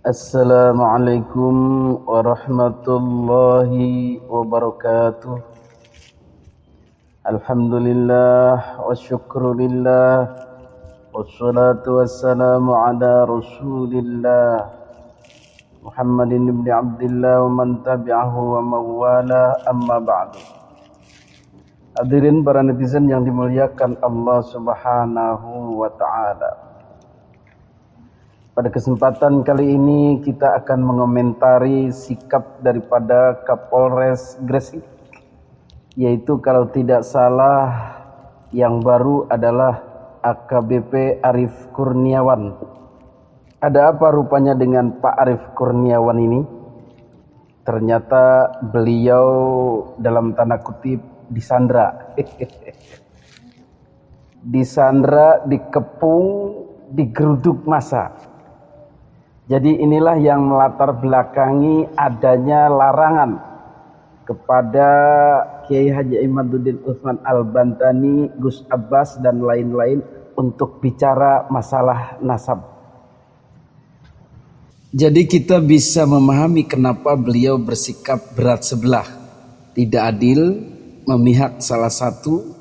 Assalamualaikum warahmatullahi wabarakatuh. Alhamdulillah wa syukrulillah wassalatu wassalamu ala rasulillah Muhammadin ibn Abdillah wa man tabi'ahu wa mawala, amma ba'du. Hadirin para netizen yang dimuliakan Allah subhanahu wa ta'ala, pada kesempatan kali ini kita akan mengomentari sikap daripada Kapolres Gresik, yaitu kalau tidak salah yang baru adalah AKBP Arief Kurniawan. Ada apa rupanya dengan Pak Arief Kurniawan ini? Ternyata beliau dalam tanda kutip disandra. Disandra, dikepung, digeruduk massa. Jadi inilah yang melatar belakangi adanya larangan kepada Kiai Haji Imaduddin Utsman Al-Bantani, Gus Abbas dan lain-lain untuk bicara masalah nasab. Jadi kita bisa memahami kenapa beliau bersikap berat sebelah, tidak adil, memihak salah satu,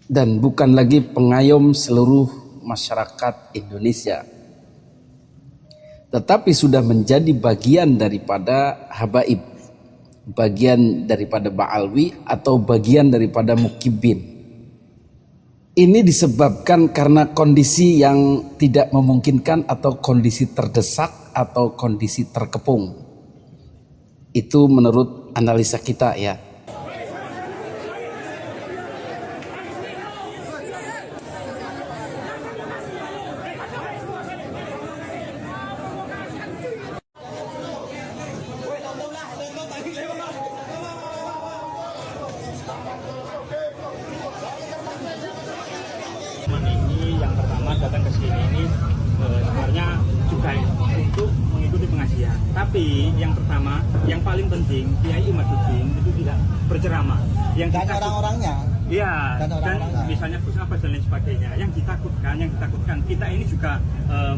dan bukan lagi pengayom seluruh masyarakat Indonesia, tetapi sudah menjadi bagian daripada habaib, bagian daripada ba'alwi atau bagian daripada mukibin. Ini disebabkan karena kondisi yang tidak memungkinkan atau kondisi terdesak atau kondisi terkepung. Itu menurut analisa kita ya. Ini yang pertama datang ke sini ini sebenarnya juga untuk mengikuti pengajian. Tapi yang pertama, yang paling penting Kiai Imaduddin itu tidak berceramah. Yang dan orang-orangnya. Iya. Dan orang-orangnya. misalnya Gus Abbas dan lain sebagainya. Yang ditakutkan kita ini juga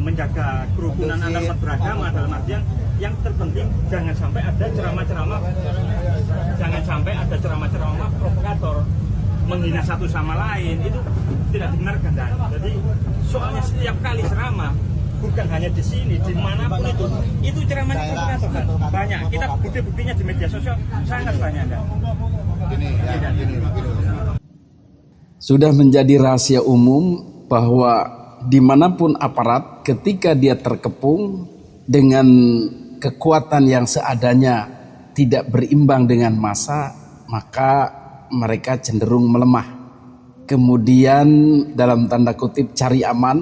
menjaga kerukunan antar umat beragama, dalam artian yang terpenting jangan sampai ada ceramah-ceramah provokator, menghina satu sama lain, itu tidak dibenarkan. Jadi soalnya setiap kali ceramah, bukan hanya di sini, dimanapun itu ceramahnya provokator kan banyak. Kita bukti-buktinya di media sosial sangat banyak. Sudah menjadi rahasia umum bahwa dimanapun aparat ketika dia terkepung dengan kekuatan yang seadanya tidak berimbang dengan massa, maka mereka cenderung melemah. Kemudian dalam tanda kutip cari aman,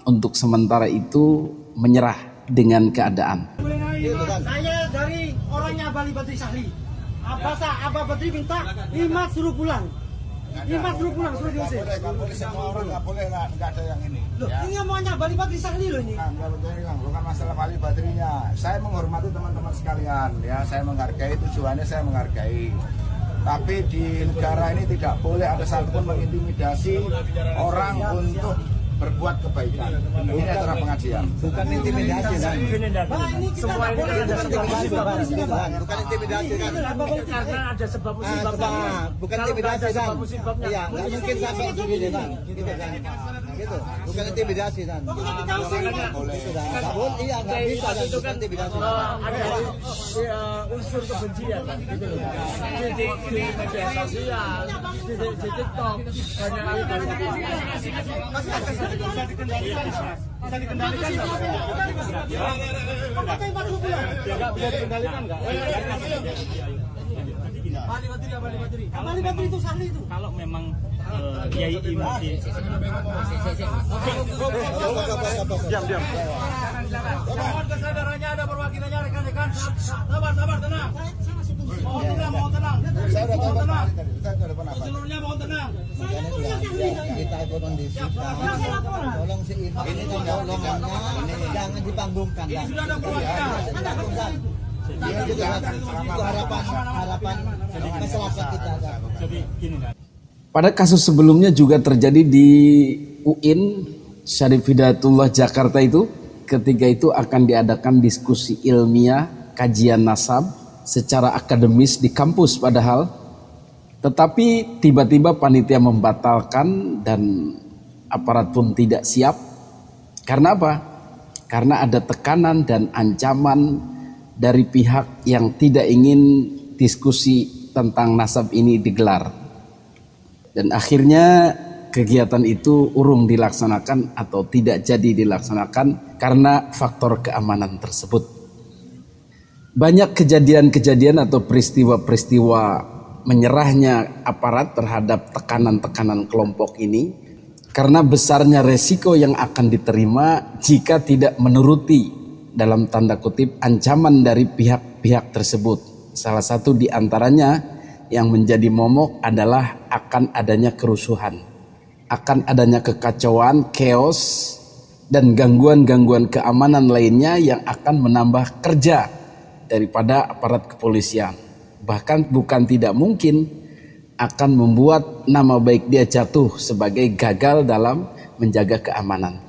untuk sementara itu menyerah dengan keadaan. Saya dari orangnya Bali Badri Sahli. Abah Badri minta Imat suruh pulang. Imat suruh pulang, suruh diusir. Semua orang nggak boleh, nggak ada yang ini. Loh, ini maunya Bali Badri Sahli loh ini. Bukan masalah Bali Badrinya. Saya menghormati teman-teman sekalian, ya. Saya menghargai, tujuannya saya menghargai. Tapi di negara ini tidak boleh ada satupun mengintimidasi orang untuk berbuat kebaikan. Ini adalah pengajian. Bukan intimidasi kan? Semua ini ada Bukan intimidasi kan? Karena ada sebab musibah. Bukan intimidasi kan? Iya, nggak mungkin sampai begini kan? Gitu kan? Gitu. Bukan intimidasi kan? Nggak boleh. Iya, nggak bisa kan? Itu kan ada unsur kebencian kan? Gitu loh. Di media sosial, di TikTok, banyak bisa dikendalikan nggak? Nggak bisa dikendalikan nggak? Bali Badri itu Sahli itu. Kalau memang Kiai Imaduddin Diam. Mohon kesadarannya, ada perwakilannya, rekan-rekan. Sabar, tenang. Mohon tenang. Saya udah tahu Pak. Saya sudah pernah. Seluruhnya mohon tenang. Kita kondisikan. Tolong si ini tolongannya jangan dipanggungkan. Ini sudah ada perwakilan. Itu harapan masyarakat kita. jadi gini kan. Pada kasus sebelumnya juga terjadi di UIN Syarif Hidayatullah Jakarta itu, ketika itu akan diadakan diskusi ilmiah, kajian nasab secara akademis di kampus padahal, tetapi tiba-tiba panitia membatalkan dan aparat pun tidak siap. Karena apa? Karena ada tekanan dan ancaman dari pihak yang tidak ingin diskusi tentang nasab ini digelar. Dan akhirnya kegiatan itu urung dilaksanakan atau tidak jadi dilaksanakan karena faktor keamanan tersebut. Banyak kejadian-kejadian atau peristiwa-peristiwa menyerahnya aparat terhadap tekanan-tekanan kelompok ini karena besarnya resiko yang akan diterima jika tidak menuruti dalam tanda kutip ancaman dari pihak-pihak tersebut. Salah satu di antaranya yang menjadi momok adalah akan adanya kerusuhan, akan adanya kekacauan, chaos, dan gangguan-gangguan keamanan lainnya yang akan menambah kerja daripada aparat kepolisian. Bahkan bukan tidak mungkin akan membuat nama baik dia jatuh sebagai gagal dalam menjaga keamanan.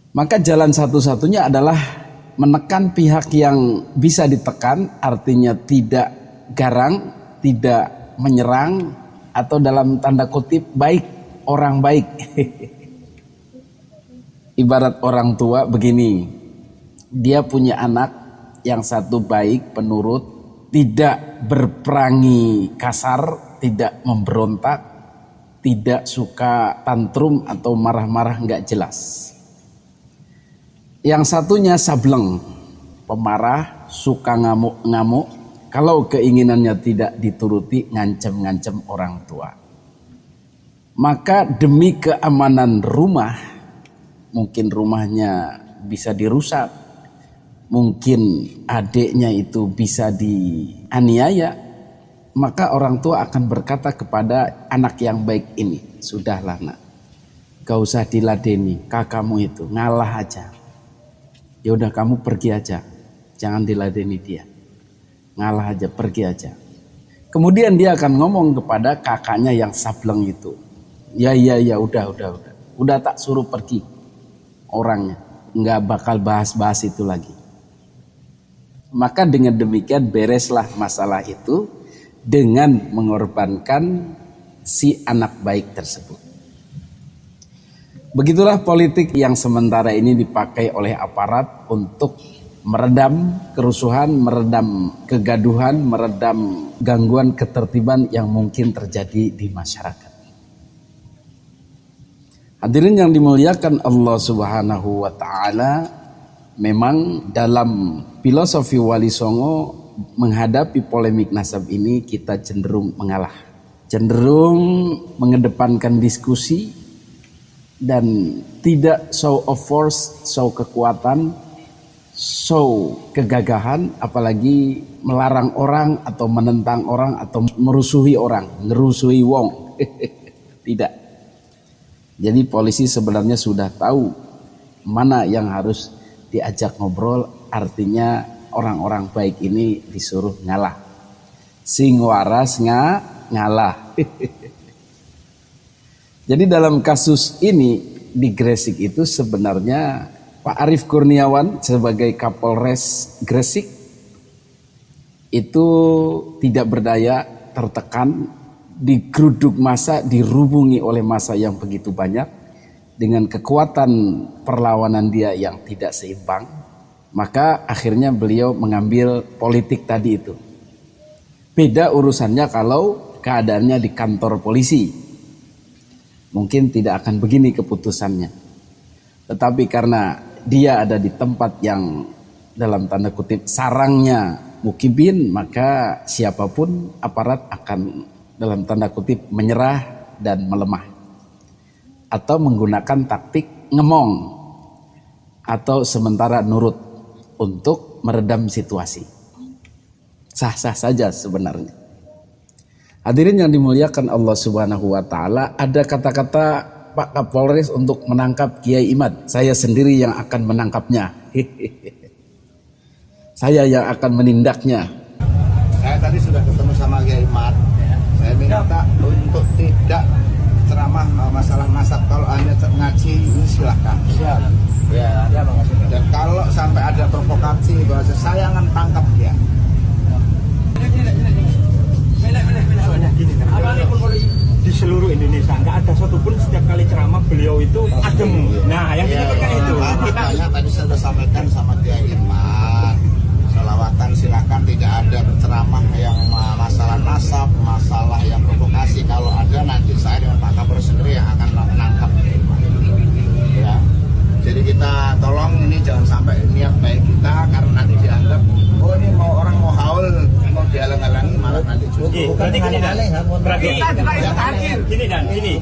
Maka jalan satu-satunya adalah menekan pihak yang bisa ditekan, artinya tidak garang, tidak menyerang, atau dalam tanda kutip baik, orang baik. Ibarat orang tua begini, dia punya anak yang satu baik, penurut, tidak berperangi kasar, tidak memberontak, tidak suka tantrum atau marah-marah nggak jelas. Yang satunya sableng, pemarah, suka ngamuk-ngamuk. Kalau keinginannya tidak dituruti, ngancem-ngancem orang tua. Maka demi keamanan rumah, mungkin rumahnya bisa dirusak, mungkin adiknya itu bisa dianiaya, maka orang tua akan berkata kepada anak yang baik ini, sudahlah nak, gak usah diladeni, kakakmu itu ngalah aja. Ya udah kamu pergi aja, jangan diladeni dia. Ngalah aja, pergi aja. Kemudian dia akan ngomong kepada kakaknya yang sableng itu, ya udah tak suruh pergi orangnya, nggak bakal bahas-bahas itu lagi. Maka dengan demikian bereslah masalah itu dengan mengorbankan si anak baik tersebut. Begitulah politik yang sementara ini dipakai oleh aparat untuk meredam kerusuhan, meredam kegaduhan, meredam gangguan ketertiban yang mungkin terjadi di masyarakat. Hadirin yang dimuliakan Allah Subhanahu wa taala, memang dalam filosofi Wali Songo menghadapi polemik nasab ini kita cenderung mengalah, cenderung mengedepankan diskusi dan tidak show of force, show kekuatan, show kegagahan, apalagi melarang orang atau menentang orang atau merusuhi orang, ngerusuhi wong. Tidak. Jadi polisi sebenarnya sudah tahu mana yang harus diajak ngobrol, artinya orang-orang baik ini disuruh ngalah. Sing waras ngalah. Jadi dalam kasus ini di Gresik itu sebenarnya Pak Arief Kurniawan sebagai Kapolres Gresik itu tidak berdaya, tertekan, digeruduk massa, dirubungi oleh massa yang begitu banyak dengan kekuatan perlawanan dia yang tidak seimbang. Maka akhirnya beliau mengambil politik tadi itu. Beda urusannya kalau keadaannya di kantor polisi. Mungkin tidak akan begini keputusannya. Tetapi karena dia ada di tempat yang dalam tanda kutip sarangnya mukibin, maka siapapun aparat akan dalam tanda kutip menyerah dan melemah. Atau menggunakan taktik ngemong atau sementara nurut untuk meredam situasi. Sah-sah saja sebenarnya. Hadirin yang dimuliakan Allah Subhanahu wa taala, ada kata-kata Pak Kapolres untuk menangkap Kiai Imad. Saya sendiri yang akan menangkapnya. Saya yang akan menindaknya. Saya tadi sudah ketemu sama Kiai Imad. Saya minta untuk tidak ceramah masalah nasab. Kalau Anda ngaji, ini silahkan. Ya, ada makasih. Dan kalau sampai ada provokasi bahasa saya akan tangkap dia. Soalnya gini kan, di seluruh Indonesia nggak ada satupun setiap kali ceramah beliau itu adem. Nah, yang kita kan itu. Makanya tadi saya sudah sampaikan sama Kiai Iman, selawatan silakan, tidak ada berceramah yang masalah nasab, masalah yang provokasi. Kalau ada nanti saya dengan Pak Kapolres sendiri yang akan menangkap. Ya. Jadi kita tolong ini jangan sampai niat baik kita karena nanti dianggap oh ini mau orang mau haul mau dihalang-halangi malah nanti justru Berarti gini dan berarti gini dan gini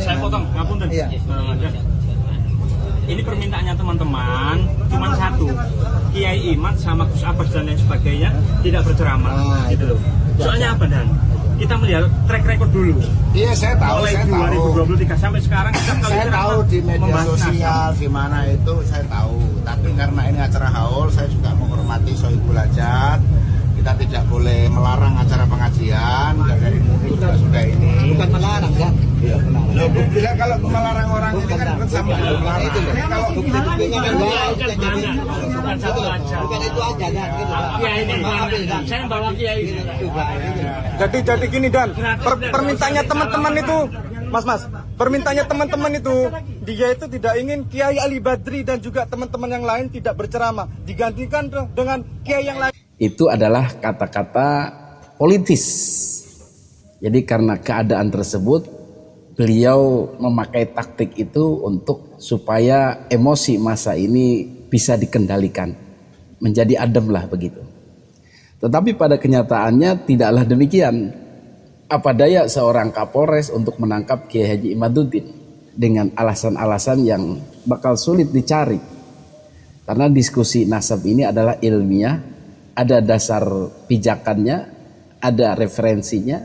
saya potong ngapunten. Ini permintaannya teman-teman cuma satu, Kiai Imat sama Gus Abbas dan lain sebagainya tidak berceramah gitu loh. Soalnya apa dan kita melihat track record dulu. Iya, saya tahu, mulai saya 2023 sampai sekarang saya tahu di media sosial di mana itu saya tahu. Tapi karena ini acara haul, saya juga menghormati Sohibul Hajat. Kita tidak boleh melarang acara pengajian dan dari dulu sudah ini. Bukan melarang kan? Iya, melarang. Loh, buktinya kalau melarang orang ini kan bukan sama dengan melarang. Ini kalau bukti-buktinya kan bukan satu aja. Bukan itu aja kan gitu. Kiai ini saya bawa Kiai. Jadi gini dan permintaannya teman-teman itu, Mas, permintaannya teman-teman itu, dia itu tidak ingin Kiai Ali Badri dan juga teman-teman yang lain tidak berceramah, digantikan dengan Kiai yang lain. Itu adalah kata-kata politis. Jadi karena keadaan tersebut, beliau memakai taktik itu untuk supaya emosi massa ini bisa dikendalikan, menjadi adem lah begitu. Tetapi pada kenyataannya tidaklah demikian. Apa daya seorang Kapolres untuk menangkap Kiai Haji Imaduddin dengan alasan-alasan yang bakal sulit dicari. Karena diskusi nasab ini adalah ilmiah, ada dasar pijakannya, ada referensinya,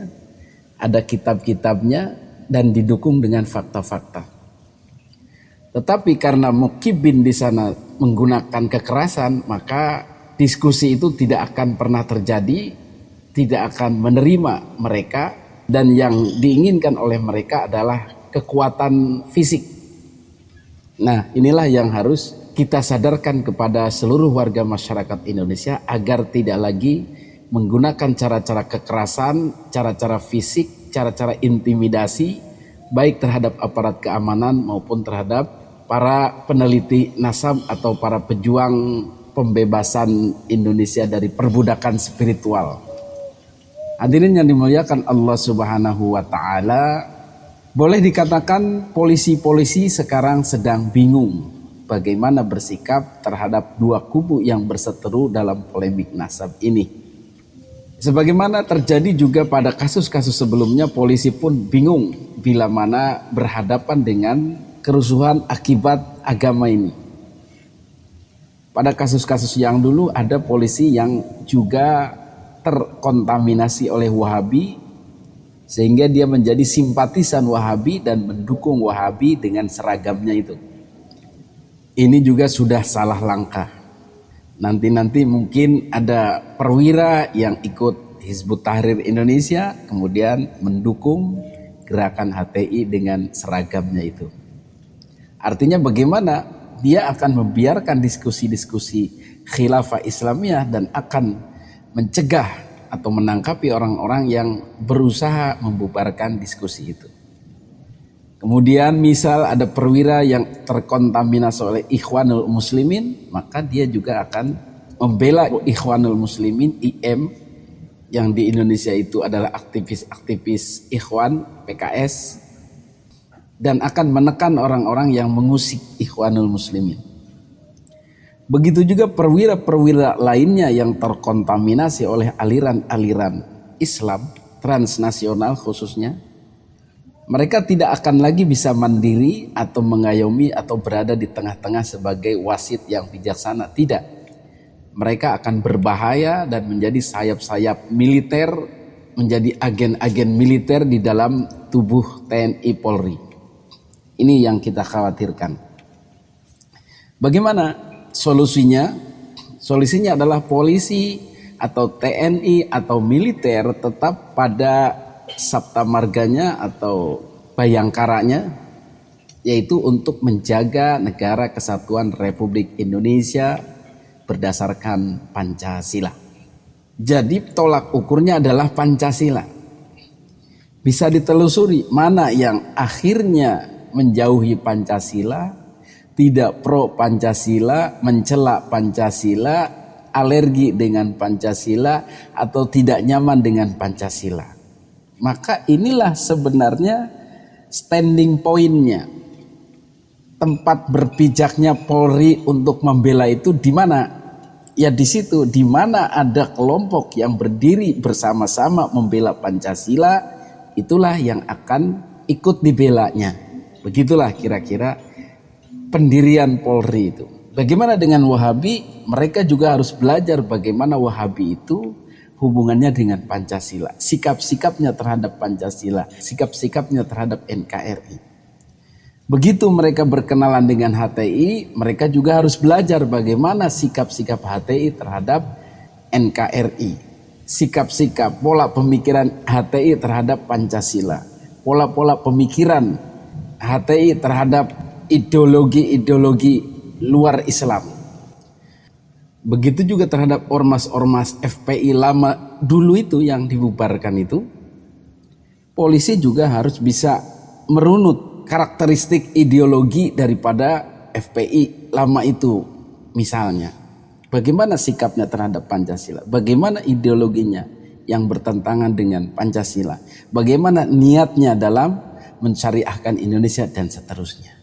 ada kitab-kitabnya, dan didukung dengan fakta-fakta. Tetapi karena Mukibin di sana menggunakan kekerasan, maka diskusi itu tidak akan pernah terjadi, tidak akan menerima mereka, dan yang diinginkan oleh mereka adalah kekuatan fisik. Nah, inilah yang harus kita sadarkan kepada seluruh warga masyarakat Indonesia agar tidak lagi menggunakan cara-cara kekerasan, cara-cara fisik, cara-cara intimidasi, baik terhadap aparat keamanan maupun terhadap para peneliti nasab atau para pejuang pembebasan Indonesia dari perbudakan spiritual. Hadirin yang dimuliakan Allah Subhanahu wa Ta'ala, boleh dikatakan polisi-polisi sekarang sedang bingung bagaimana bersikap terhadap dua kubu yang berseteru dalam polemik nasab ini. Sebagaimana terjadi juga pada kasus-kasus sebelumnya, polisi pun bingung bila mana berhadapan dengan kerusuhan akibat agama ini. Pada kasus-kasus yang dulu ada polisi yang juga terkontaminasi oleh Wahabi, sehingga dia menjadi simpatisan Wahabi dan mendukung Wahabi dengan seragamnya itu. Ini juga sudah salah langkah. Nanti mungkin ada perwira yang ikut Hizbut Tahrir Indonesia kemudian mendukung gerakan HTI dengan seragamnya itu. Artinya bagaimana dia akan membiarkan diskusi-diskusi khilafah Islamiyah dan akan mencegah atau menangkapi orang-orang yang berusaha membubarkan diskusi itu. Kemudian misal ada perwira yang terkontaminasi oleh Ikhwanul Muslimin, maka dia juga akan membela Ikhwanul Muslimin, IM, yang di Indonesia itu adalah aktivis-aktivis Ikhwan, PKS, dan akan menekan orang-orang yang mengusik Ikhwanul Muslimin. Begitu juga perwira-perwira lainnya yang terkontaminasi oleh aliran-aliran Islam, transnasional khususnya, mereka tidak akan lagi bisa mandiri atau mengayomi atau berada di tengah-tengah sebagai wasit yang bijaksana. Tidak. Mereka akan berbahaya dan menjadi sayap-sayap militer, menjadi agen-agen militer di dalam tubuh TNI Polri. Ini yang kita khawatirkan. Bagaimana solusinya? Solusinya adalah polisi atau TNI atau militer tetap pada sabta marganya atau bayangkaranya, yaitu untuk menjaga negara kesatuan Republik Indonesia berdasarkan Pancasila. Jadi tolak ukurnya adalah Pancasila. Bisa ditelusuri mana yang akhirnya menjauhi Pancasila, tidak pro Pancasila, mencela Pancasila, alergi dengan Pancasila, atau tidak nyaman dengan Pancasila. Maka inilah sebenarnya standing point-nya. Tempat berpijaknya Polri untuk membela itu di mana? Ya di situ, di mana ada kelompok yang berdiri bersama-sama membela Pancasila, itulah yang akan ikut dibelanya. Begitulah kira-kira pendirian Polri itu. Bagaimana dengan Wahabi? Mereka juga harus belajar bagaimana Wahabi itu hubungannya dengan Pancasila, sikap-sikapnya terhadap Pancasila, sikap-sikapnya terhadap NKRI. Begitu mereka berkenalan dengan HTI, mereka juga harus belajar bagaimana sikap-sikap HTI terhadap NKRI. Sikap-sikap, pola pemikiran HTI terhadap Pancasila. Pola-pola pemikiran HTI terhadap ideologi-ideologi luar Islam. Begitu juga terhadap ormas-ormas FPI lama dulu itu yang dibubarkan itu. Polisi juga harus bisa merunut karakteristik ideologi daripada FPI lama itu, misalnya bagaimana sikapnya terhadap Pancasila, bagaimana ideologinya yang bertentangan dengan Pancasila, bagaimana niatnya dalam mensyariahkan Indonesia dan seterusnya.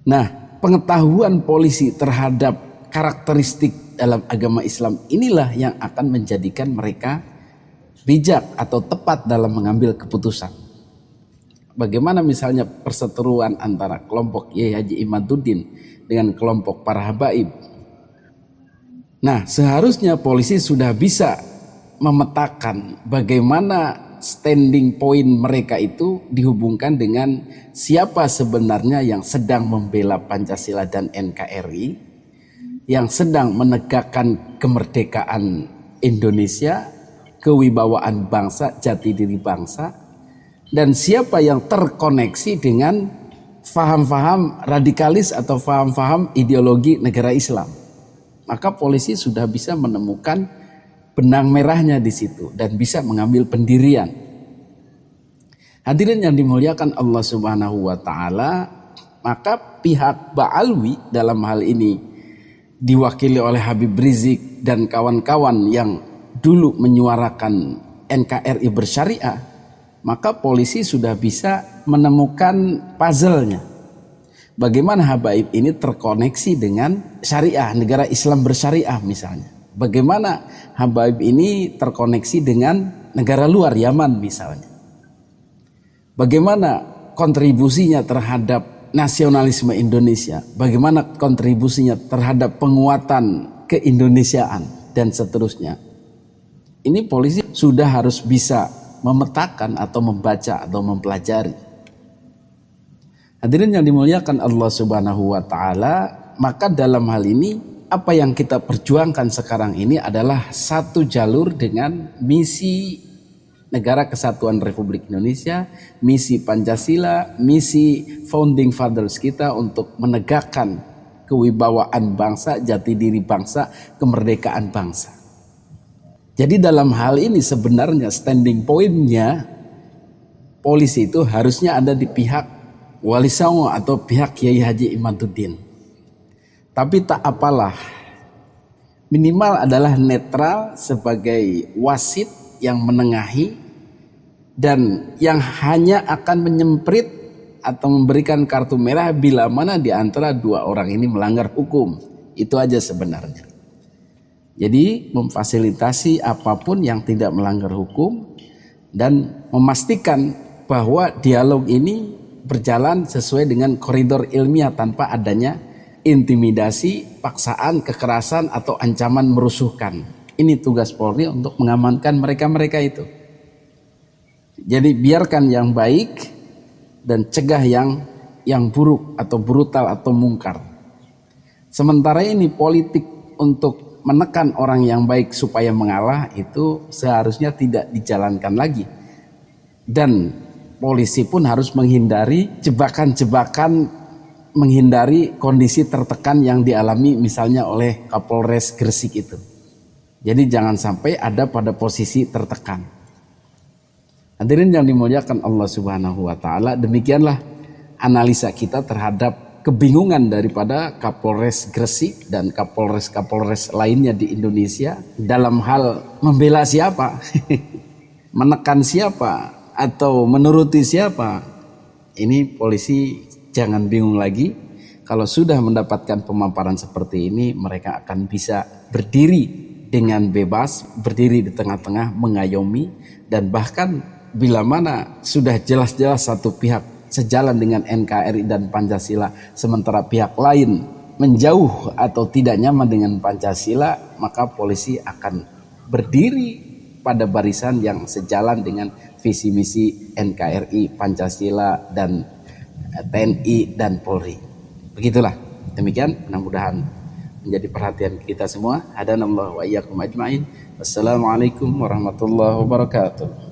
Nah, pengetahuan polisi terhadap karakteristik dalam agama Islam inilah yang akan menjadikan mereka bijak atau tepat dalam mengambil keputusan. Bagaimana misalnya perseteruan antara kelompok Kiai Haji Imaduddin dengan kelompok para habaib. Nah, seharusnya polisi sudah bisa memetakan bagaimana standing point mereka itu dihubungkan dengan siapa sebenarnya yang sedang membela Pancasila dan NKRI, yang sedang menegakkan kemerdekaan Indonesia, kewibawaan bangsa, jati diri bangsa, dan siapa yang terkoneksi dengan faham-faham radikalis atau faham-faham ideologi negara Islam. Maka polisi sudah bisa menemukan benang merahnya di situ dan bisa mengambil pendirian. Hadirin yang dimuliakan Allah Subhanahu wa taala, maka pihak Ba'alwi dalam hal ini diwakili oleh Habib Rizik dan kawan-kawan yang dulu menyuarakan NKRI bersyariah, maka polisi sudah bisa menemukan puzzle-nya. Bagaimana habaib ini terkoneksi dengan syariah, negara Islam bersyariah misalnya. Bagaimana habaib ini terkoneksi dengan negara luar, Yaman misalnya. Bagaimana kontribusinya terhadap nasionalisme Indonesia. Bagaimana kontribusinya terhadap penguatan keindonesiaan dan seterusnya. Ini polisi sudah harus bisa memetakan atau membaca atau mempelajari. Hadirin yang dimuliakan Allah Subhanahu wa taala, maka dalam hal ini apa yang kita perjuangkan sekarang ini adalah satu jalur dengan misi Negara Kesatuan Republik Indonesia, misi Pancasila, misi founding fathers kita untuk menegakkan kewibawaan bangsa, jati diri bangsa, kemerdekaan bangsa. Jadi dalam hal ini sebenarnya standing point-nya polisi itu harusnya ada di pihak Wali Songo atau pihak Kiai Haji Imaduddin. Tapi tak apalah, minimal adalah netral sebagai wasit yang menengahi dan yang hanya akan menyemprit atau memberikan kartu merah bila mana di antara dua orang ini melanggar hukum. Itu aja sebenarnya. Jadi memfasilitasi apapun yang tidak melanggar hukum dan memastikan bahwa dialog ini berjalan sesuai dengan koridor ilmiah tanpa adanya intimidasi, paksaan, kekerasan atau ancaman merusuhkan. Ini tugas Polri untuk mengamankan mereka-mereka itu. Jadi biarkan yang baik dan cegah yang buruk atau brutal atau mungkar. Sementara ini politik untuk menekan orang yang baik supaya mengalah itu seharusnya tidak dijalankan lagi. Dan polisi pun harus menghindari jebakan-jebakan, menghindari kondisi tertekan yang dialami misalnya oleh Kapolres Gresik itu. Jadi jangan sampai ada pada posisi tertekan. Hadirin yang dimuliakan Allah Subhanahu wa taala, demikianlah analisa kita terhadap kebingungan daripada Kapolres Gresik dan Kapolres lainnya di Indonesia dalam hal membela siapa, menekan siapa, atau menuruti siapa. Ini polisi jangan bingung lagi. Kalau sudah mendapatkan pemaparan seperti ini, mereka akan bisa berdiri dengan bebas, berdiri di tengah-tengah, mengayomi, dan bahkan bila mana sudah jelas-jelas satu pihak sejalan dengan NKRI dan Pancasila, sementara pihak lain menjauh atau tidak nyaman dengan Pancasila, maka polisi akan berdiri pada barisan yang sejalan dengan visi misi NKRI, Pancasila, dan TNI dan Polri. Begitulah. Demikian, mudah-mudahan menjadi perhatian kita semua. Hadanallahu wa iyyakum ajmain. Wassalamualaikum warahmatullahi wabarakatuh.